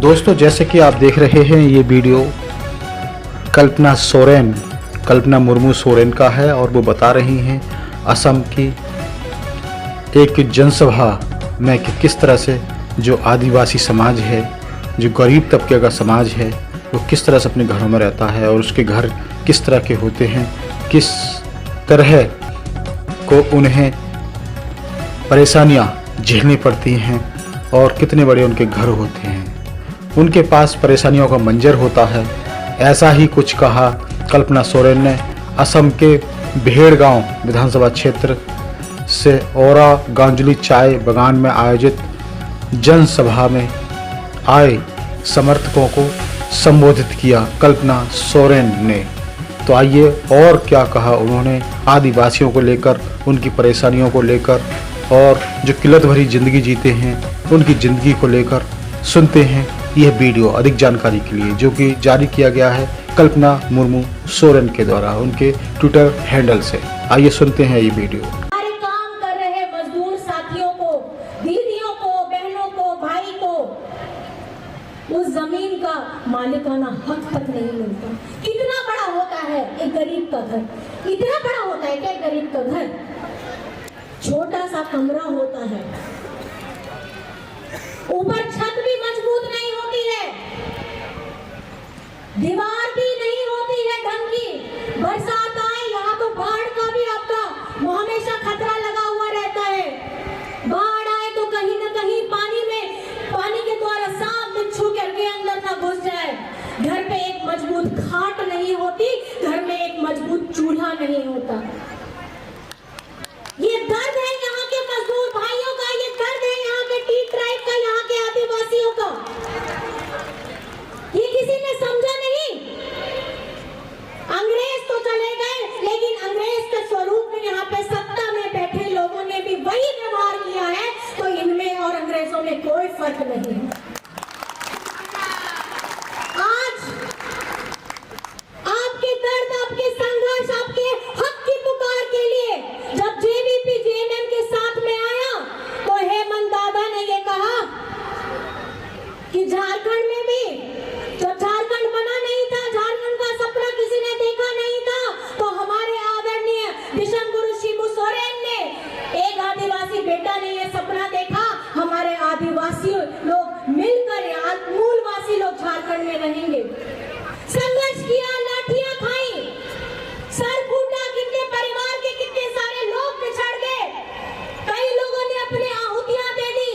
दोस्तों, जैसे कि आप देख रहे हैं, ये वीडियो कल्पना मुर्मू सोरेन का है और वो बता रही हैं असम की एक जनसभा में कि किस तरह से जो आदिवासी समाज है, जो गरीब तबके का समाज है, वो किस तरह से अपने घरों में रहता है और उसके घर किस तरह के होते हैं, किस तरह को उन्हें परेशानियां झेलनी पड़ती हैं और कितने बड़े उनके घर होते हैं। उनके पास परेशानियों का मंजर होता है। ऐसा ही कुछ कहा कल्पना सोरेन ने असम के भेड़गांव विधानसभा क्षेत्र से औरा गांजुली चाय बागान में आयोजित जनसभा में आए समर्थकों को संबोधित किया कल्पना सोरेन ने। तो आइए और क्या कहा उन्होंने आदिवासियों को लेकर, उनकी परेशानियों को लेकर और जो किल्लत भरी ज़िंदगी जीते हैं उनकी ज़िंदगी को लेकर सुनते हैं यह वीडियो अधिक जानकारी के लिए, जो कि जारी किया गया है कल्पना मुर्मू सोरेन के द्वारा उनके ट्विटर हैंडल से। आइए सुनते हैं ये वीडियो। हमारे काम कर रहे मजदूर साथियों को, दीदियों को, बहनों को, भाई को उस जमीन का मालिकाना हक तक नहीं मिलता। कितना बड़ा होता है एक गरीब का घर, इतना बड़ा होता है क्या गरीब का घर? छोटा सा कमरा होता है, ऊपर छत भी मजबूत नहीं होती है, दीवार भी नहीं होती है ढंग की। बरसात आए यहाँ तो बाढ़ का भी आपका हमेशा खतरा लगा हुआ रहता है। बाढ़ आए तो कहीं ना कहीं पानी के द्वारा सांप बिच्छू करके अंदर ना घुस जाए। घर पे एक मजबूत खाट नहीं होती, घर में एक मजबूत चूल्हा नहीं होता। ये दर्द है यहाँ के मजदूर भाइयों का, ये दर्द है यहाँ के टी ट्राइब का, यहाँ के आदिवासियों का। ये किसी ने समझा नहीं। अंग्रेज तो चले गए, लेकिन अंग्रेज के स्वरूप में यहाँ पे सत्ता में बैठे लोगों ने भी वही व्यवहार किया है, तो इनमें और अंग्रेजों में कोई फर्क नहीं है। आज आपके दर्द, आपके संघर्ष, आपके हक की पुकार के लिए जब जेवीपी जेएमएम के साथ में आया तो हेमंत दादा ने ये कहा कि झारखंड में भी जब झारखंड बना नहीं था, झारखंड का सपना किसी ने देखा नहीं था, तो हमारे आदरणीय विषम गुरु शिबू सोरेन ने, एक आदिवासी बेटा ने ये सपना देखा, हमारे आदिवासी लोग मिलकर यहाँ मूलवासी लोग झारखंड में रहेंगे। संघर्ष किया, लाठियां खाई, सर फूटा, कितने परिवार के कितने सारे लोग पिछड़ गए, कई लोगों ने अपनी आहुतियां दे दी,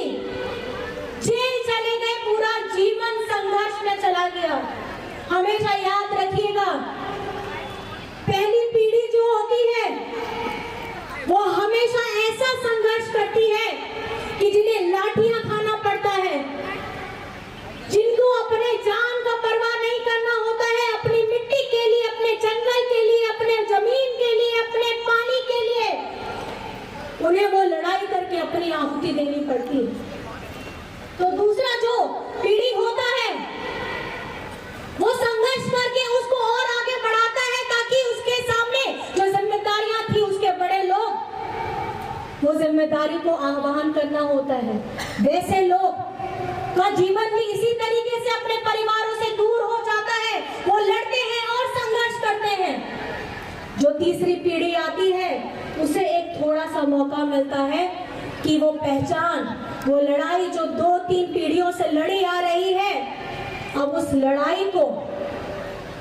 जेल चले गए, पूरा जीवन संघर्ष में चला गया। हमेशा याद रखिएगा, पहली पीढ़ी जो होती है वो हमेशा ऐसा संघर्ष करती है कि जिन्हें लाठियां खाना पड़ता है, जिनको अपने जान का परवाह नहीं करना होता है, अपनी मिट्टी के लिए, अपने जंगल के लिए, अपने जमीन के लिए, अपने पानी के लिए, उन्हें वो लड़ाई करके अपनी आहुति देनी पड़ती है। तो दूसरा जो पीढ़ी होता है वो संघर्ष करके उसको और आगे बढ़ाता है, ताकि उसके सामने जो जिम्मेदारियां थी उसके बड़े लोग, वो जिम्मेदारी को आह्वान करना होता है। वैसे लोग का जीवन भी इसी तरीके से अपने परिवारों से दूर हो जाता है, वो लड़ते हैं और संघर्ष करते हैं। जो तीसरी पीढ़ी आती है उसे एक थोड़ा सा मौका मिलता है कि वो पहचान, वो लड़ाई जो 2-3 पीढ़ियों से लड़ी आ रही है, अब उस लड़ाई को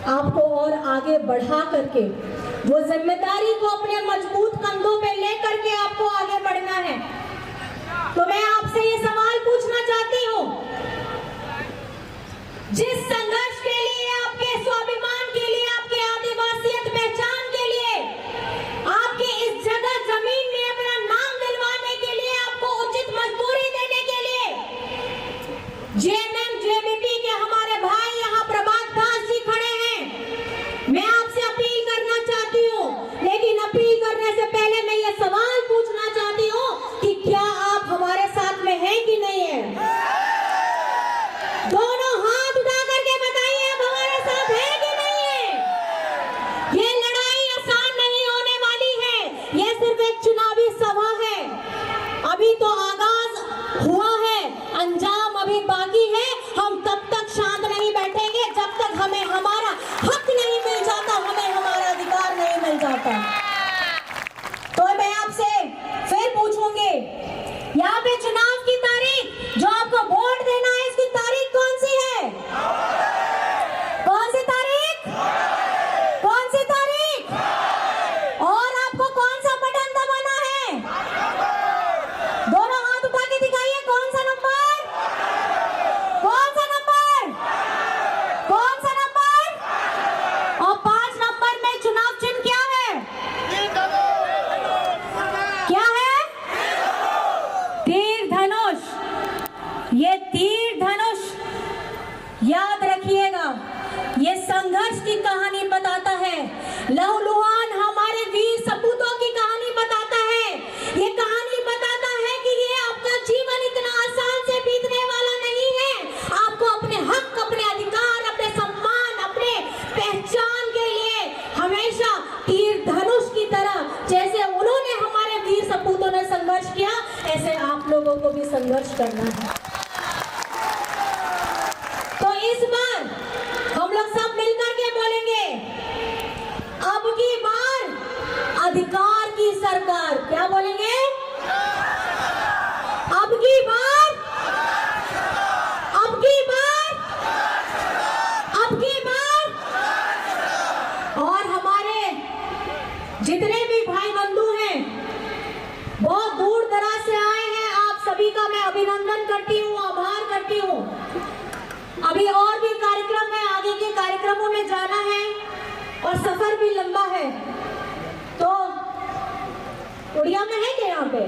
आपको और आगे बढ़ा करके वो जिम्मेदारी को अपने मजबूत कंधों पे लेकर के आपको आगे बढ़ना है। तो मैं आपसे ये सवाल पूछना चाहती हूँ, जिस संघर्ष के लिए, आपके स्वाभिमान के लिए, आपके आदिवासियत पहचान के लिए, आपके इस जगह जमीन में अपना नाम दिलवाने के लिए, आपको उचित मजदूरी देने के लिए जेएमएम जेवीपी के हमारे भाई यहाँ प्रभात दास जी खड़े हैं। मैं आपसे अपील करना चाहती हूँ, लेकिन अपील करने से पहले मैं ये सवाल पूछना चाहती हूँ कि क्या आप हमारे साथ में हैं कि नहीं है? दोनों हाथ उठा करके बताइए, आप हमारे साथ हैं कि नहीं है? ये लड़ाई आसान नहीं होने वाली है, ये सिर्फ एक चुनावी सभा है। अभी तो आगाज हुआ है, अंजाम अभी बाकी है। तीर धनुष याद रखिएगा, ये संघर्ष की कहानी बताता है। लहूलुहान हमारे वीर सपूतों की कहानी बताता है। ये कहानी बताता है कि ये आपका जीवन इतना आसान से बीतने वाला नहीं है। आपको अपने हक, अपने अधिकार, अपने सम्मान, अपने पहचान के लिए हमेशा तीर धनुष की तरह, जैसे उन्होंने हमारे वीर सपूतों ने संघर्ष किया, ऐसे आप लोगों को भी संघर्ष करना है। तो इस बार हम लोग सब मिलकर के बोलेंगे, अब की बार अधिकार की सरकार। क्या बोलेंगे? अब की बार, अब की बार, अब की बार। और हमारे जितने भी भाई बंधु हैं, बहुत दूर दराज से आए हैं, आप सभी का मैं अभिनंदन करती हूँ, आभार करती हूँ। अभी और भी कार्यक्रम है, आगे के कार्यक्रमों में जाना है और सफर भी लंबा है। तो उड़िया में है क्या यहाँ पे?